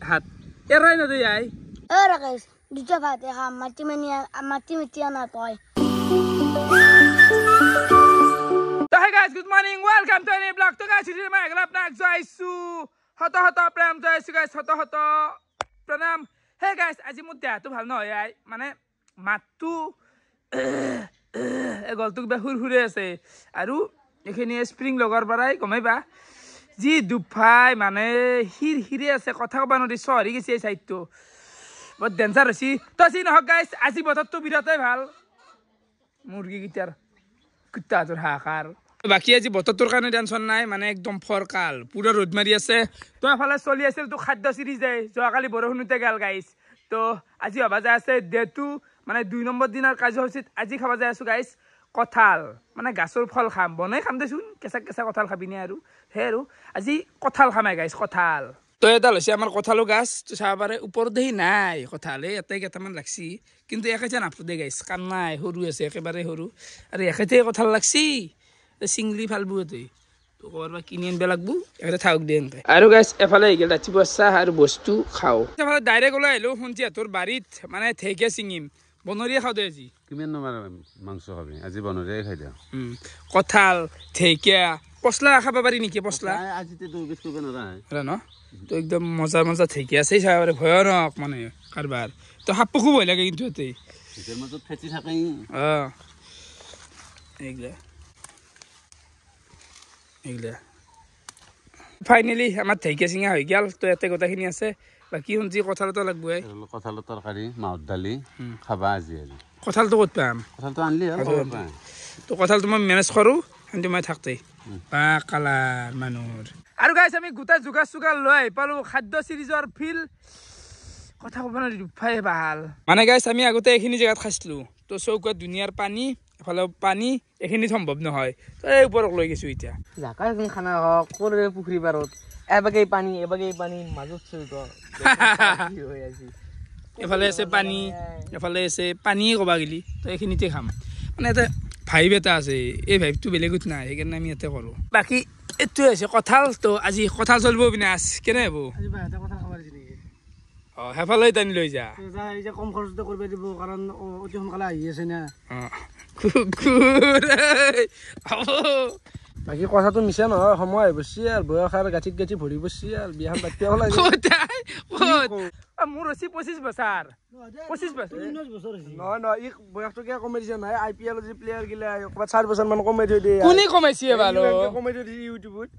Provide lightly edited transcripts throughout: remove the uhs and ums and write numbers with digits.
হাত এরাই না দেই Ora guys, duja bate ha mati metiya na toy. So hey guys, good morning. Welcome to any vlog. To guys, today my glap nak jaisu. Hota pranam jaisu guys. Hota pranam. Hey guys, আজি মোৰ দেহটো ভাল নহয় মানে মাতটো গলটোক বে হুৰহুৰে আছে আৰু এখিনি স্প্ৰিং লগৰ পৰাই কমাইবা জি দুফাই মানে হিৰে আছে কথা কবা নদি চহৰি গেছি এই সাইডটো বহুত ডেঞ্জাৰ হৈছে তো যি নহক গাইস আজি বতৰটো বিৰাটেই ভাল মুৰ্গী গিটাৰ কুত্তাটোৰ হাকাৰ বাকি আজি বতৰটোৰ কাৰণে টেনচন নাই মানে একদম ফৰকাল পুৰা ৰ'দ মাৰি আছে তো এফালে চলি আছিল তো খাদ্য সিৰিজ যায় যোৱাকালি বৰষুণতে গেল গাইস তো আজি হবা যায় আছে ডে2 মানে 2 নম্বৰ দিনৰ কাৰ্যসূচীত আজি খাবা যায় আছো গাইস কঁঠাল মানে গাছৰ ফল খাম বনাই খাম দেচোন কেঁচা কঁঠাল খাবিনে আৰু হে আৰু আজি কঁঠাল খামাই গাইস কঁঠাল তো এটা লৈছে আমাৰ কঁঠালো গাছ তো চাব পাৰে ওপৰত দেহি নাই কঁঠালে এটাই কেইটামান লাগছি কিন্তু একেটা নাফুদে গাইস কাম নাই সৰু আছে একেবাৰে সৰু আৰু একেটাই কঁঠাল লাগছি চিংলি ফালবু এতে তো কৰবা কিনি আনবা লাগবো এটা থাওক দে এনকে আৰু গাইস এফালে ইগেল ৰাতিপুৱা চাহ আৰু বস্তু খাও এফালে ডাইৰেক্ট ওলাই আহিলো শুনছি তোৰ বাৰীত মানে ঠেকে চিঙিম বনৰীয়া খাও দে আজি কিমান নম্বৰ মাংস খাবি আজি বনৰীয়াই খাই দিও কঁঠাল ঠেকিয়া পছলা খাব পাৰি নেকি পছলা আজি তো বিছ কৰিব নৰা ন তো একদম মজা ঠেকিয়া আছে চাবাৰে ভয়ানক মানে কাৰবাৰ তো হাপ্পু খুব ভয় লাগে কিন্তু এতে এর মধ্যে ফেচি থাকে এইগলা ফাইনালি আমার ঠেকিয়া চিঙা হৈ গেল তো এতে গোটাখিনি আছে বাকি শুনছি কঁঠালতো লাগবো কঁঠালৰ তৰকাৰী মাহৰ দালি খাবা আজি কঁঠালটো ক'ত পাম কঁঠালটো আনলি তো কঁঠালটো মই মেনেজ কৰোঁ কিন্তু মই থাকতেই বা কালাৰ মানুহৰ আৰু গাইছ আমি গোটাই যোগাৰ লৈ পালোঁ খাদ্য চিৰিজৰ ফিল কথা ক'ব নোৱাৰি দুফাই ভাল মানে গাইছ আমি আগতে এইখিনি জেগাত খাইছিলোঁ তো চৌকাত দুনিয়াৰ পানী এফালে পানী এইখিনি সম্ভৱ নহয় তো এই ওপৰক লৈ গৈছোঁ এতিয়া জাকাৰ এখন খানা হওক ক'ৰে পুখুৰী পাৰত এবাগেই পানী মাজত চৌক হৈ আছে এফালে আছে পানী এফালে আছে পানীয়ে ক'বা গেলি তো এইখিনিতে খাম মানে এটা ভাইব এটা আছে এই ভাইবটো বেলেগত নাই সেইকাৰণে আমি ইয়াতে কৰোঁ বাকী এইটোৱে হৈছে কঁঠাল তো আজি কঁঠাল চলিব বিনাশ কেনে হ'ব সেইফালে টানি লৈ যা কম খৰচতে কৰিব দিব কাৰণ অতি সোনকালে আহি আছে না বাকী কথাটো মিছা নহয় সময় আহি বসছি আৰু বয়স আৰু গাঁঠি ভৰি বসছি আৰু বিয়াখন পাতিব লাগে মোৰ হৈছে 25 বছৰ নহয় ই বয়সটো কিয় কমাই দিছে নহয় IPL যি প্লেয়াৰ গিলা ক'ৰবাত 4 বছৰ মান কমাই থৈ দিয়ে কোনে কমাইছে ভালো কমাই থৈ দিছে ইউটিউবত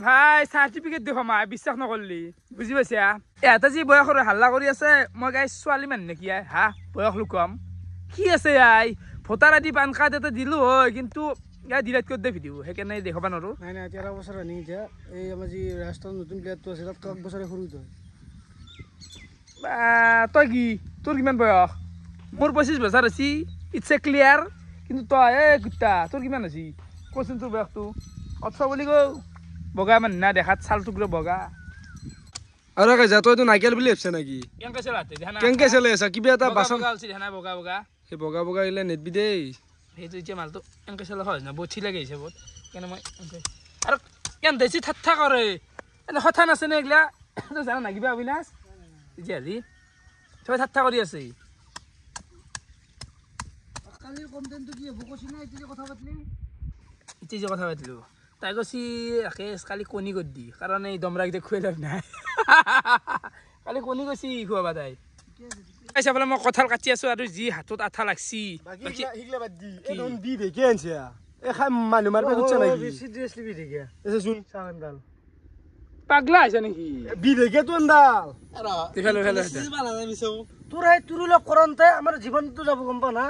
ভাই চাৰ্টিফিকেট দেখো মাই বিশ্বাস নকৰলি বুজি পাইছা এটা যি বয়সৰ হাল্লা কৰি আছে মই গাই ছোৱালী মানুহ নেকি হা বয়স লুকম কি আছে আই ভোটাৰ আইডি পান কাৰ্ড এটা দিলো হয় কিন্তু ডিলেট কৰি দে ভিডিঅ' সেইকাৰণে দেখাব নোৱাৰো নাই 13 বছৰ ৰানিং এতিয়া এই আমাৰ যি ৰাষ্ট্ৰৰ নতুন প্লেয়াৰটো আছে তাত 1 বছৰে সৰু তই তই কি তোৰ কিমান বয়স মোৰ 25 বছৰ আছে ইটছ এ ক্লিয়াৰ কিন্তু তই এই কুত্তা তোৰ কিমান আছে কচোন তোৰ বয়সটো 18 বুলি কওঁ বগা মানে না দেখাত চাল টুকুৰা বগা আৰু কাজা তইতো নাইকেল বুলি ভাবছ নাকি কেংকে চলে আছে কিবা এটা বাচন বগা সেই বগা ইলে নেটবি দেই সেইটো এতিয়া মালটো এনেকৈ চলে সহজ নহয় বঠি লাগে হিচাপত কেনে মই আৰু কেন দেছি ঠাট্টা কৰে এনে কথা নাচেনে এইগিলা জানা না কিবা অবিনাশ এতিয়া আজি চবে ঠাট্টা কৰি আছে কালিৰ কন্টেন্টটো কি হ'ব কৈছি না এতিয়া কথা পাতলি এতিয়া যে কথা পাতিলোঁ তাই কৈছি ৰাকেশ কালি কণী কৰি দি কাৰণ এই দমৰাকেইটা খুৱাই লাভ নাই কালি কণী কৈছি খুৱাবা তাই চাবলৈ মই কঁঠাল কাটি আছো আৰু যি হাতত আঠা লাগছি পাগলা হৈছে নেকি তোৰ কৰন্তে আমাৰ জীৱনটো যাব গম পা না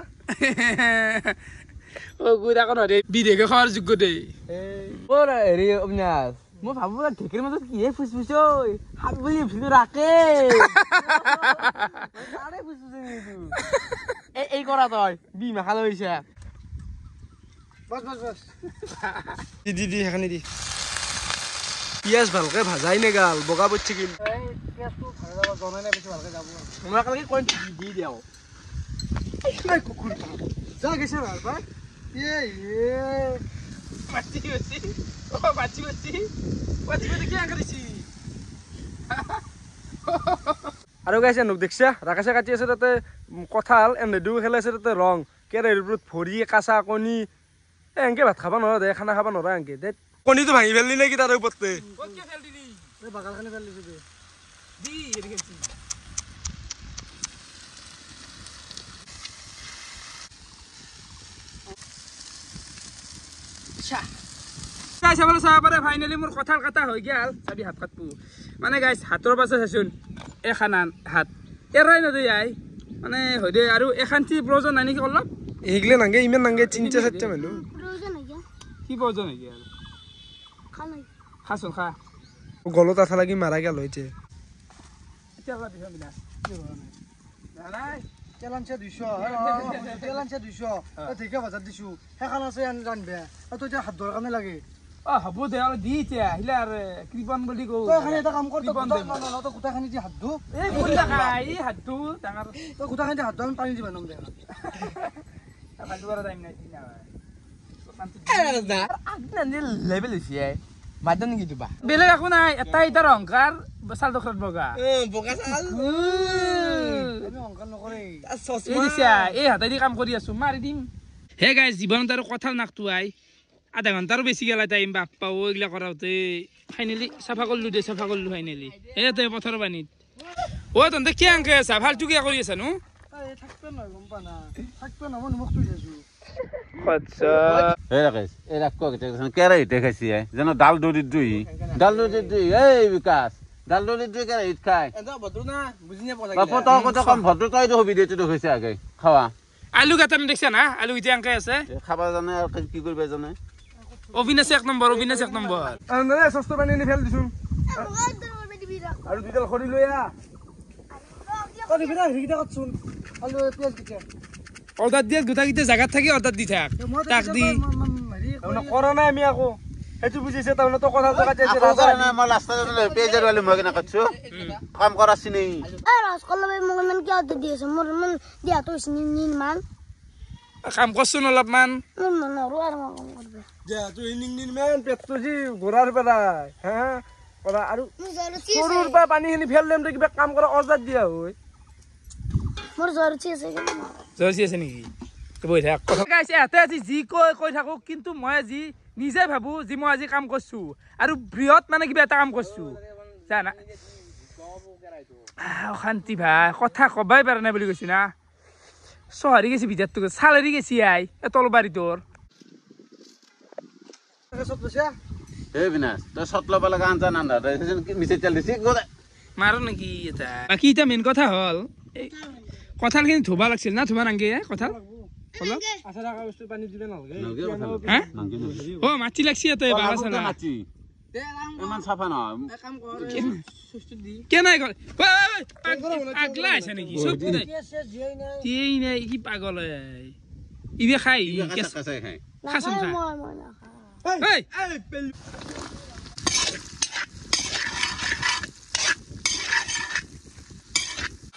বিদেশে খোৱাৰ যোগ্য দেই হেৰি অবিনাশ মই ভাবো ঢেকীৰ মাজত কিহে ফুচফুচ হাত বুলি ভাবিলো ৰাকে এই কৰা তই বি মেখা লৈছা দি সেইখিনি দি পিঁয়াজ ভালকে ভাজাই নেগাল বগা পৰি থাকিল দি দিওঁ যা গৈছে ভাল পাই Mati mati, oh mati mati, mati mati kian kerisi. আৰু গাইছে nuk দেখছা ৰাকাছে কাটি আছে তাতে কঁঠাল এনেদু খেলাই আছে তাতে ৰং কেৰাহীৰ ওপৰত ভৰি কাঁচা কণী এনকে ভাত খাব নোৱাৰা দে খানা খাব নোৱাৰা এনকে দে কণীটো ভাঙি ফেললি নেকি তাৰ ওপৰতে বাগালখানি ফেললি দে গাইছ চাবলৈ চাব পাৰে ফাইনেলি মোৰ কঁঠাল কাটা হৈ গ'ল চাবি হাত কাটবো মানে গাইছ হাতৰ পাছত চাচোন এখন হাত এৰাই নদী আই মানে হৈ দে আৰু এখানটি প্ৰয়োজন নাই নেকি অলপ এইগিলে নাংগে ইমান নাংগে তিনটা চাৰটা মানুহ কি প্ৰয়োজন নেকি আৰু খাচোন খা গলত আঠা লাগি মাৰা গেল হৈছে এতিয়া অলপ দিছ বিনা নাই তেলাঞ্চা 200 তেলাঞ্চা 200 ঠিকে বাজার দিছো হেখান আছে রানবে তো এটা হাত ধরার কামে লাগে হ'ব দে অলপ দি এতিয়া আহিলে আৰু কৃপন বুলি কওঁ তো এখানে এটা কাম কৰ তো গোটাখানি দি হাত ধু এই কোনটা খাই হাতটো ডাঙৰ তো গোটাখানি দি হাত ধু পানী দিবা নম দে ভালটো কৰা টাইম নাই না লেভেল হৈছে মাদন নেকি তুবা বেলেগ একো নাই এটাই তাৰ অহংকাৰ চাল দখৰত বগা বগা চাল আমি অংকাৰ নকৰে এই দিছা এই হাতেদি কাম কৰি আছো মাৰি দিম হে গাইছ জীৱনত আৰু কঁঠাল নাকটোৱাই আধা ঘণ্টাৰো বেছি গেলা টাইম বাপ পাও এইগিলা কৰাওঁতে ফাইনেলি চাফা কৰিলো দে চাফা কৰিলো ফাইনেলি এই তই পথাৰৰ পানীত তহঁতে কি আনকে আছা ভালটো কিয় কৰি আছা নো থাকবে নহয় গম পা না থাকবে না মই মুখ তুই আছো আচ্ছা এই ৰাকেশ এই ৰাখ কেৰাহীতে খাইছি যেন ডাল দৌৰিত দুই এই বিকাশ ডাল দৌৰিত দুই কেৰাহীত খাই এটা ভদ্ৰ না বুজি নাপালে বাপু তই কত কম ভদ্ৰ তইতো হবি দে তোক হৈছে আগে খাৱা আলু কাটান দেখছা না আলু এতিয়া আনকে আছে খাবা জানে আৰু কি কৰিবা জানে অবিনাশ এক নম্বৰ নাই সস্ত পানী নি ফেল দিছো আৰু দুইডাল খৰি লৈ আ অ দিবিনা হিগিটা কতছুন আলু পিয়াজ দিকে অৰ্ডাৰ দিয়ে গোটাকেইটা জাগাত থাকি অৰ্ডাৰ দি থাক তাক দি কৰা নাই আমি আকৌ সেইটো বুজিছে তাৰমানে তো কথা জগা যাইছে ৰাজা না মই লাস্তা লৈ পেজৰ वाले মই কেনে কছু কাম কৰা চিনি ৰসকলবে মোক ইমান কিয় অৰ্ডাৰ দি আছে মোৰ ইমান দিয়াটো নিন কাম কৰচোন অলপমান মোৰ মন আৰু মই কাম কৰবে যা তুই নিন মেন পেটটো জি ঘোৰাৰ পেলাই হা কৰা আৰু সৰুৰ পৰা পানীখিনি ফেল লেম কিবা কাম কৰা অৰ্ডাৰ দিয়া হয় মোৰ জ্বৰ উঠি আছে জৰচি আছে নেকি বহি থাক কথা গাইছে এতে আজি যি কৈ থাকো কিন্তু মই আজি নিজে ভাবো যে মই আজি কাম কৰছো আৰু বৃহৎ মানে কিবা এটা কাম কৰছো জানা অশান্তি ভাই কথা কবাই পাৰা নাই বুলি কৈছি না চহৰি গেছি ভিতৰটো চালেৰি গেছি আই তলবাৰী তোৰ এই বিনাশ তই চট ল'ব লগা আঞ্জা নান্দা তই মিছে তেল দিছি মাৰো নেকি এটা বাকী এতিয়া মেইন কথা হ'ল কঁঠালখিনি ধুবা লাগিছিল না ধুবা নাংগে কঁঠাল অলপ আছা থকা বস্তু পানী দিলে নালগে হা অ মাটি লাগছি ইয়াতে বাবা চালা ইমান চাফা নহয় কাম কৰ কে নাই গল পাগলা আছে নেকি চব নাই এই নাই কি পাগল ইবে খাই কাঁচাই খাই খাচোন খা মই নাখাওঁ এই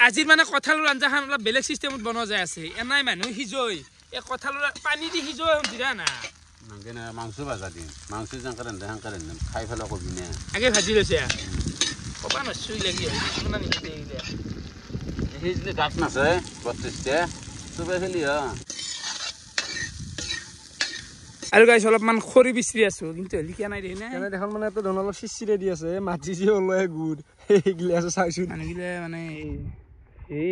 আজিৰ মানে কঁঠালৰ আঞ্জাখন অলপ বেলেগ চিষ্টেমত বনোৱা যায় আছে এনাই মানুহ সিজৈ এই কঁঠালৰ পানী দি সিজৈ দিৰা না নাংগে না মাংস ভাজা দিম মাংস জাংকাৰেন খাই ফেলাই কবি নে আগে ভাজি লৈছে কবা নচুই লাগি শুনা নেকি সেইজনী গাছ নাছে 32টা চবে খেলি আৰু গাইছ অলপমান খৰি বিচৰি আছো কিন্তু লিখা নাই দেই না কেনে দেখোন মানে তো ধন অলপ চিচিৰে দি আছে মাটি যি ওলাই গুড এই গ্লাস চাইছো মানুহগিলা মানে এই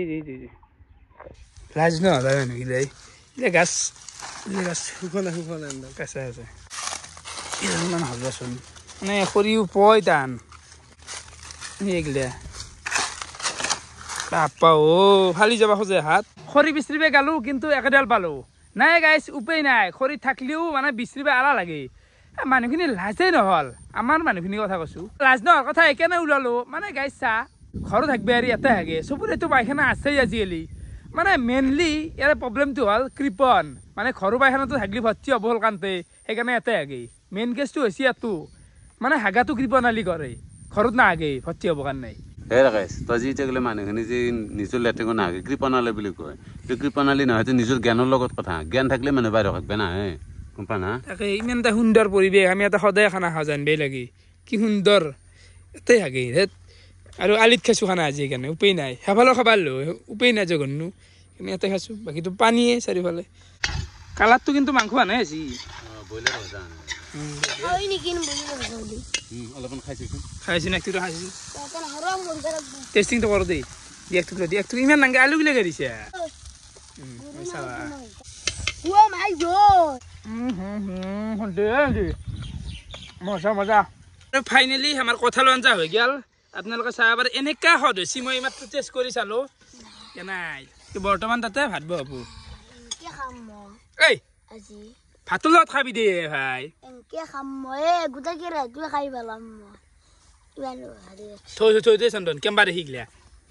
লাজ নহয় মানুহগিলা এই গাছ শুকনা কেঁচা আছে ইমান হ'বচোন মানে খৰিও পয় টান এইগিলা বাপা ফালি যাব খোজে হাত খৰি বিচৰিব গালো কিন্তু একেডাল পালো নাই গাইছ উপায় নাই খৰি থাকলেও মানে বিচৰিব আলা লাগে মানুহখিনি লাজেই নহল আমাৰ মানুহখিনিৰ কথা কৈছো লাজ নোহোৱাৰ কথা একেনে ওলালো মানে গাইছ চা ঘৰত থাকবে আৰু ইয়াতে থাকে চবৰেতো পায়খানা আছেই আজিকালি মানে মেইনলি ইয়াৰ প্ৰব্লেমটো হ'ল কৃপন মানে ঘৰৰ পায়খানাটো থাকলি ভৰ্তি হ'ব হ'ল কাৰণতে সেইকাৰণে ইয়াতে হাগে মেইন কেছটো হৈছে ইয়াতো মানে হাগাটো কৃপনালি কৰে ঘৰত নাহাগে ভৰ্তি হ'ব কাৰণে হে ৰাকেশ তই যি এতিয়া গ'লে মানুহখিনি যে নিজৰ লেট্ৰিঙত নাহাগে কৃপনালী বুলি কয় এইটো কৃপনালী নহয় নিজৰ জ্ঞানৰ লগত কথা জ্ঞান থাকিলে মানুহ বাহিৰ থাকবে নাহে গম পা না তাকে ইমান এটা সুন্দৰ পৰিৱেশ আমি এটা সদায় খানা খাওঁ জানিবই লাগে কি সুন্দৰ এতে হাগে আৰু আলিত খাইছোঁ খানা আজি সেইকাৰণে উপায় নাই সেইফালেও খাব লো উপায় নাই জঘন্য সেইকাৰণে ইয়াতে খাইছোঁ বাকীটো পানীয়ে চাৰিওফালে কালাৰটো কিন্তু মাংস আনে আজি ব্ৰইলাৰ ভজা হয় নেকি বুজি নাপাবি অলপমান খাইছোঁ খাইছোঁ না একটুটো খাইছোঁ তখন হরম করতে রাখবো টেষ্টিংটো কৰোঁ দেই দি এক টুকুৰা ইমান নাংগে আলু গিলাকে দিছে চাবা ও মাই গড মজা মজা আৰু ফাইনেলি আমাৰ কঁঠালৰ আঞ্জা হৈ গ'ল আপোনালোকে চাব পাৰে এনেকুৱা সোৱাদ হৈছে মই মাত্ৰ টেষ্ট কৰি চালোঁ নাই বৰ্তমান তাতে ভাত বহাব কি খাম এই আজি ভাতৰ লগত খাবি দে ভাই এনকে খাম মই গোটাই কি ৰাতিয়ে খাই পেলাম মই ইমান ভাৰি থৈ দে চন্দন কেম্বাৰে শিকলা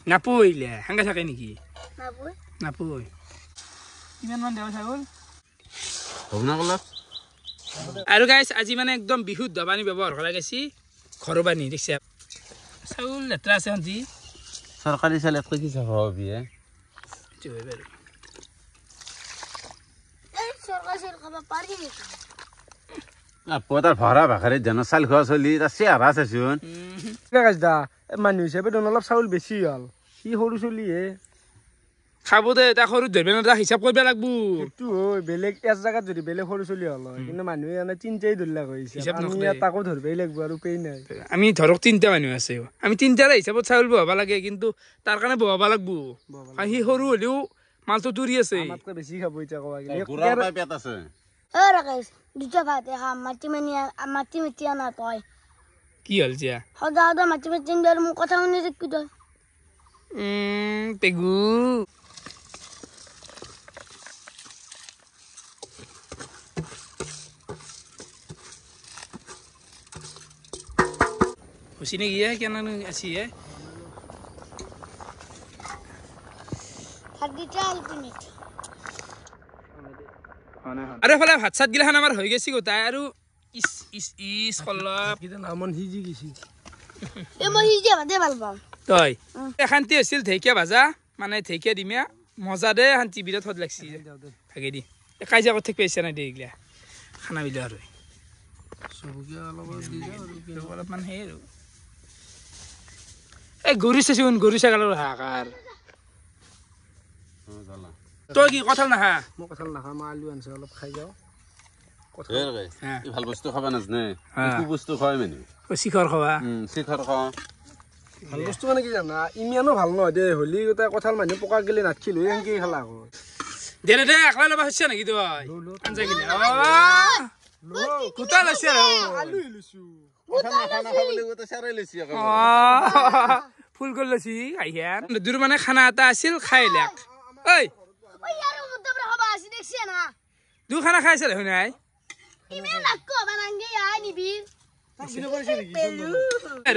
নাপহিলে সাংগা থাকে নেকি নাপই নাপই কিমানমান দেৱা চাউল হ'ব না কলাত আৰু গাইছ আজি মানে একদম বিশুদ্ধ পানী ব্যৱহাৰ কৰা গৈছে ঘৰৰ পানী দেখিছে চাউল লেতেৰা আছে সন্তি চৰকাৰী চাল ইয়াতকৈ কি চাফা হবি এই সৰকাৰ খাব পাৰি নাকি তাৰ ভৰা ভাষাৰে জানো চাল খোৱা চলি তাৰ চেহাৰা চাচোন দা মানুহ হিচাপে দেখোন অলপ চাউল বেছি হ'ল সি সৰু চলিহে খাব দে তাক সৰু ধৰিব এটা হিচাপ কৰিব লাগব সেইটো হয় বেলেগ এক জেগাত যদি বেলেগ সৰু চলি হ'ল হয় কিন্তু মানুহে এনে তিনিটাই ধৰিলাক হৈছে হিচাপ আমি নকৰে। তাকো ধৰিবই লাগিব আৰু পেই নাই আমি ধৰক 3টা মানুহ আছে আমি 3টাৰে হিচাপত চাউল বহাব লাগে কিন্তু তাৰ কাৰণে বহাব লাগব কাৰণ সি সৰু হ'লেও মালটো তুৰি আছে আমাতকৈ বেছি খাব এতিয়া কোৱা গুড়াৰ পাই পেট আছে ও রাকেশ দুটা ভাতে খাম মাটি মেটি আনা তই কি হ'ল এতিয়া সদা সদা মাটি মেটি দিলে মোক কথা শুনি থাকি তই পেগু খুচি নেকি কেন আছি থাকি চাল মিনিট আৰু এফালে ভাত চাত গিলাখান আমাৰ হৈ গৈছে গোটাই আৰু ইচ ইচ ইচ কলপ নামন সিজি গৈছে এ মই সিজে ভাতে ভাল পাম তই শান্তি হৈছিল ঢেকীয়া ভাজা মানে ঢেকীয়া দিমীয়া মজা দে শান্তি বিৰাট সদ লাগছি ভাগে দি কাজিয়া কৰি থাকিব ইচ্ছা নাই দে এইগিলা খানাবিলাক আৰু অলপমান সেই আৰু এই গৰু চাচোন গৰু ছাগালৰ হাহাকাৰ তই কি কঁঠাল নাখা মই কঁঠাল নাখাওঁ মই আলু আনিছোঁ অলপ খাই যাওঁ ভাল বস্তু খাব নাজানে হা। একো বস্তু খুৱাই মানে শিখৰ খোৱা শিখৰ খোৱা ভাল বস্তু মানে কি জানা ইমানো ভাল নহয় দে হলি গোটাই কঁঠাল মানুহ পকা গেলে নাথকিলো এনেকে খালা আকৌ দে দে একলা ল'বা হৈছে নেকি তই আঞ্জা গিলা কুটা লৈছে আৰু আলু লৈছোঁ ফুল কৰি লৈছি আহিয়ান দূৰ মানে খানা এটা আছিল খাই লাক ঐ ও ইয়ার মধ্যে খাবা আসি দেখছি না দু খানা খাইছে দেখোন নাই ইমে লাগকো বানাঙ্গে আই নিবি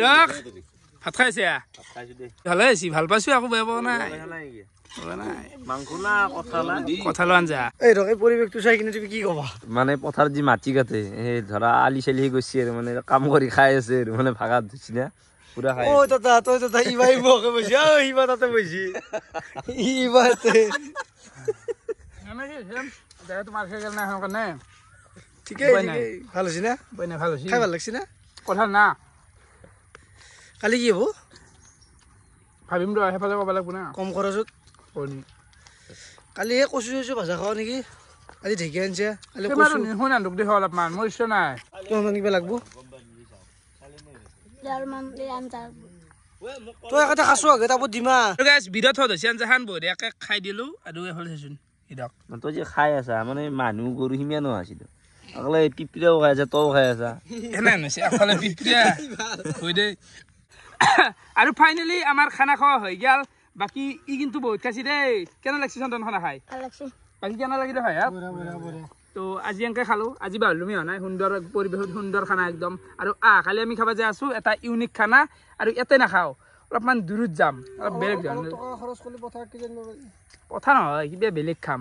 ৰখ ভাত খাইছে ভালে হৈছে ভাল পাইছো আকৌ বেয়া পোৱা নাই কঁঠালৰ আঞ্জা এই ৰক এই পৰিৱেশটো চাই কিনে তুমি কি ক'বা মানে পথাৰত যি মাটি কাটে সেই ধৰা আলি চালি গৈছে আৰু মানে কাম কৰি খাই আছে আৰু মানে ভাগাত ধুচি না পুৰা খাই ও তাতা তই তাতা ইবাই বকে বসি ও ইবা তাতে বসি ইবাতে তোমাৰ খাই গেল নাই কাৰণে ঠিকেই উপায় নাই। ঠিকেই ভাল হৈছে না ভাল হৈছে খাই ভাল লাগছে না কঁঠাল না কালি কি হ'ব ভাবিম ৰ সেইফালে ক'ব লাগিব না কম খৰচত কালি সেই কচু চচু ভাজা খাওঁ নেকি আজি ঢেকীয়া আনিছে কালি কচু শুন আনটোক দেখো অলপমান মোৰ ইচ্ছা নাই কিমান কিবা লাগব ইয়াৰ মান এই আনতা তই এটা খাছো আগে তাপত দিমা বিৰত হৈছে আঞ্জাখান বঢ়িয়াকে খাই দিলোঁ আৰু এইফালে চাচোন ইদক তই যে খাই আছা মানে মানুহ গৰু সিমিয়ানো আছিল আগলে পিপৰিয়াও খাই আছা তও খাই আছা এনে হৈছে এফালে পিপৰিয়া হৈ দে আৰু ফাইনেলি আমাৰ খানা খোৱা হৈ গ'ল বাকী ই কিন্তু বহুত খাইছে দেই কেনে লাগছে চন্দন খানা খাই আলাক্সি বাকী কেনে লাগিলে হয় তো আজি এনেকৈ খালোঁ আজি বাহুলমি হোৱা নাই সুন্দৰ পৰিৱেশত সুন্দৰ খানা একদম আৰু কালি আমি খাব যাই আছোঁ এটা ইউনিক খানা আৰু ইয়াতে নাখাওঁ অলপমান দূৰত যাম অলপ বেলেগ যাম খৰচ কৰিলে পথাৰ কি জানিব কথা নহয় কিবা বেলেগ খাম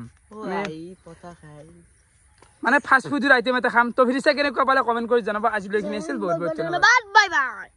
মানে ফাষ্ট ফুডৰ আইটেম এটা খাম তো ফিৰিছে কেনেকুৱা পালে কমেণ্ট কৰি জনাব আজিলৈ এইখিনি আছিল বহুত বহুত ধন্যবাদ ধন্যবাদ বাই বাই